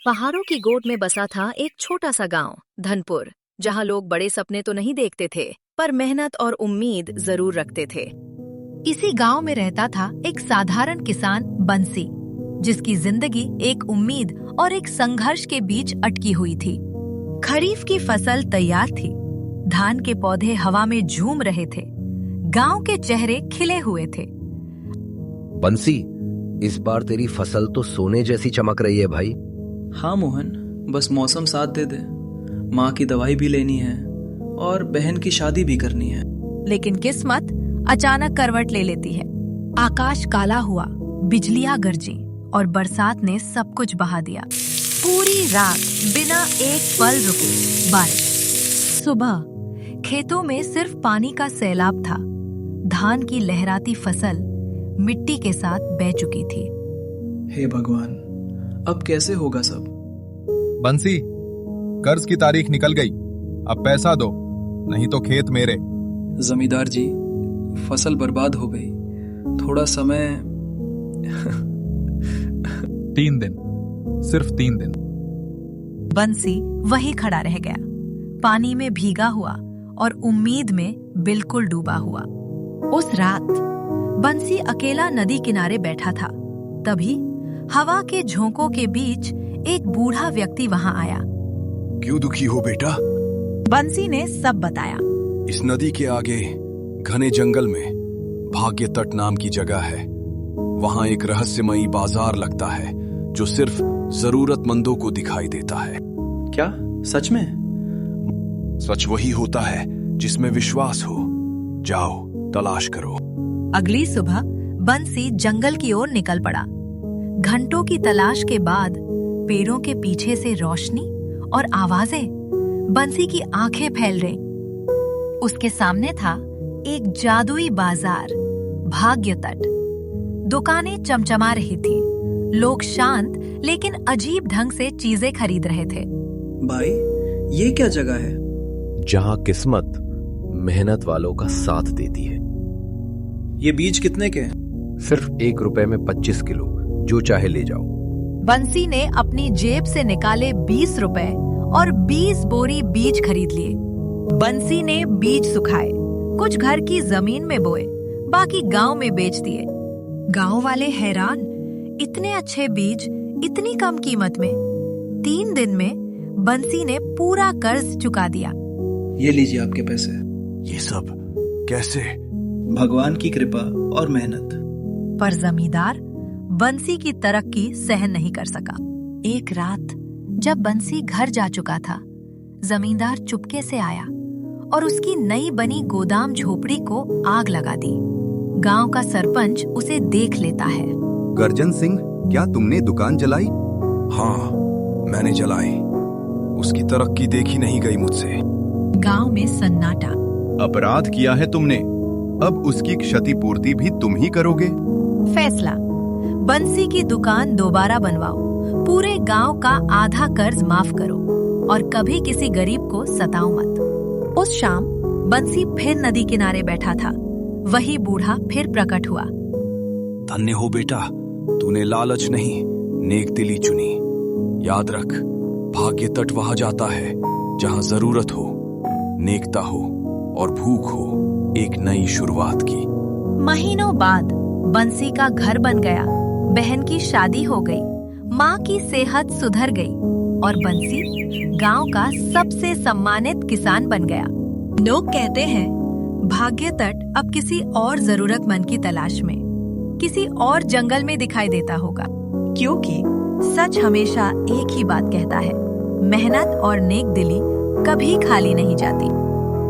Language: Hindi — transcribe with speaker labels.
Speaker 1: पहाड़ों की गोद में बसा था एक छोटा सा गांव धनपुर, जहां लोग बड़े सपने तो नहीं देखते थे, पर मेहनत और उम्मीद जरूर रखते थे। इसी गांव में रहता था एक साधारण किसान बंसी, जिसकी जिंदगी एक उम्मीद और एक संघर्ष के बीच अटकी हुई थी। खरीफ की फसल तैयार थी, धान के पौधे हवा में झूम रहे थे, गांव के चेहरे खिले हुए थे।
Speaker 2: बंसी, इस बार तेरी फसल तो सोने जैसी चमक रही है भाई।
Speaker 3: हाँ मोहन, बस मौसम साथ दे दे। माँ की दवाई भी लेनी है और बहन की शादी भी करनी है।
Speaker 1: लेकिन किस्मत अचानक करवट ले लेती है। आकाश काला हुआ, बिजलियां गरजी और बरसात ने सब कुछ बहा दिया। पूरी रात बिना एक पल रुके बारिश। सुबह खेतों में सिर्फ पानी का सैलाब था। धान की लहराती फसल मिट्टी के साथ बह चुकी थी।
Speaker 3: हे भगवान, अब कैसे होगा सब?
Speaker 4: बंसी, कर्ज की तारीख निकल गई, अब पैसा दो, नहीं तो खेत मेरे।
Speaker 3: जमींदार जी, फसल बर्बाद हो गई, थोड़ा समय।
Speaker 4: 3 दिन, सिर्फ 3 दिन।
Speaker 1: बंसी वही खड़ा रह गया, पानी में भीगा हुआ और उम्मीद में बिल्कुल डूबा हुआ। उस रात बंसी अकेला नदी किनारे बैठा था। तभी हवा के झोंकों के बीच एक बूढ़ा व्यक्ति वहां आया।
Speaker 5: क्यों दुखी हो बेटा?
Speaker 1: बंसी ने सब बताया।
Speaker 5: इस नदी के आगे घने जंगल में भाग्य तट नाम की जगह है। वहां एक रहस्यमयी बाजार लगता है जो सिर्फ जरूरतमंदों को दिखाई देता है।
Speaker 3: क्या सच में?
Speaker 5: सच वही होता है जिसमें विश्वास हो। जाओ, तलाश करो।
Speaker 1: अगली सुबह बंसी जंगल की ओर निकल पड़ा। घंटों की तलाश के बाद पेड़ों के पीछे से रोशनी और आवाजें, बंसी की आंखें फैल रही। उसके सामने था एक जादुई बाजार, भाग्य तट। दुकानें चमचमा रही थी, लोग शांत लेकिन अजीब ढंग से चीजें खरीद रहे थे।
Speaker 3: भाई, ये क्या जगह है?
Speaker 2: जहां किस्मत मेहनत वालों का साथ देती है।
Speaker 3: ये बीज कितने के?
Speaker 2: सिर्फ 1 रुपए में 25 किलो, जो चाहे ले जाओ।
Speaker 1: बंसी ने अपनी जेब से निकाले 20 रुपए और 20 बोरी बीज खरीद लिए। बंसी ने बीज सुखाए, कुछ घर की जमीन में बोए, बाकी गांव में बेच दिए। गांव वाले हैरान, इतने अच्छे बीज इतनी कम कीमत में। 3 दिन में बंसी ने पूरा कर्ज चुका दिया।
Speaker 3: ये लीजिए आपके पैसे।
Speaker 5: ये सब कैसे?
Speaker 3: भगवान की कृपा और मेहनत।
Speaker 1: पर जमींदार बंसी की तरक्की सहन नहीं कर सका। एक रात जब बंसी घर जा चुका था, जमींदार चुपके से आया और उसकी नई बनी गोदाम झोपड़ी को आग लगा दी। गांव का सरपंच उसे देख लेता है।
Speaker 6: गर्जन सिंह, क्या तुमने दुकान जलाई?
Speaker 5: हाँ, मैंने जलाई। उसकी तरक्की देखी नहीं गई मुझसे।
Speaker 1: गांव में सन्नाटा।
Speaker 6: अपराध किया है तुमने, अब उसकी क्षतिपूर्ति भी तुम ही करोगे।
Speaker 1: फैसला, बंसी की दुकान दोबारा बनवाओ, पूरे गांव का आधा कर्ज माफ करो और कभी किसी गरीब को सताओ मत। उस शाम बंसी फिर नदी किनारे बैठा था। वही बूढ़ा फिर प्रकट हुआ।
Speaker 5: धन्य हो बेटा, तूने लालच नहीं, नेक दिली चुनी। याद रख, भाग्य तट वहां जाता है जहां जरूरत हो, नेकता हो और भूख हो एक नई शुरुआत की।
Speaker 1: महीनों बाद बंसी का घर बन गया, बहन की शादी हो गई, माँ की सेहत सुधर गई और बंसी गांव का सबसे सम्मानित किसान बन गया। लोग कहते हैं भाग्य तट अब किसी और जरूरतमंद की तलाश में, किसी और जंगल में दिखाई देता होगा, क्योंकि सच हमेशा एक ही बात कहता है, मेहनत और नेक दिली कभी खाली नहीं जाती।